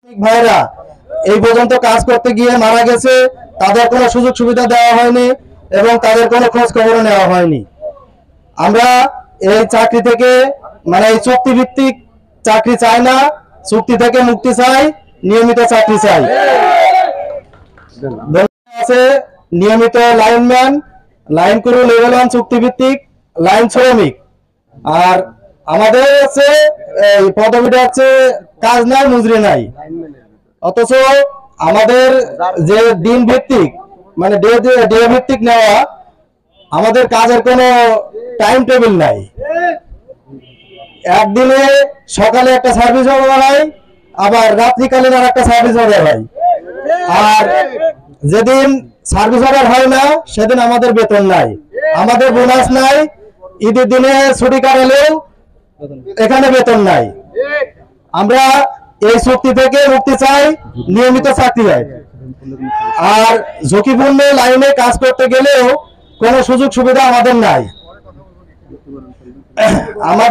ভাইরা এই পর্যন্ত কাজ করতে গিয়ে মারা গেছে, তাদের কোনো সুযোগ সুবিধা দেওয়া হয়নি এবং তাদের কোনো খোঁজ খবর নেওয়া হয়নি। আমরা এই চাকরি থেকে মানে এই চুক্তিভিত্তিক চাকরি চাই না, চুক্তি থেকে মুক্তি চাই, নিয়মিত চাকরি চাই। আছে নিয়মিত লাইনম্যান, লাইন ক্রু লেভেল 1 চুক্তিভিত্তিক লাইন শ্রমিক। আর আমাদের হচ্ছে পদবিটা হচ্ছে কাজ নাই মজুরি নাই, অথচ আমাদের যে দিন ভিত্তিক মানে ডে ভিত্তিক নেওয়া, আমাদের কাজের কোনো টাইম টেবিল নাই। একদিনে সকালে একটা সার্ভিস হবে ভাই, আবার রাত্রিকালীন আর একটা সার্ভিস হবে ভাই। আর যেদিন সার্ভিস অর্ডার হয় না সেদিন আমাদের বেতন নাই, আমাদের বোনাস নাই, ঈদের দিনে ছুটি কাটালেও এখানে বেতন নাই। আমরা এই চুক্তি থেকে মুক্তি চাই, নিয়মিত চাকরি চাই। আর ঝুঁকিপূর্ণ লাইনে কাজ করতে গেলেও কোনো সুযোগ সুবিধা আমাদের নাই। আমাদের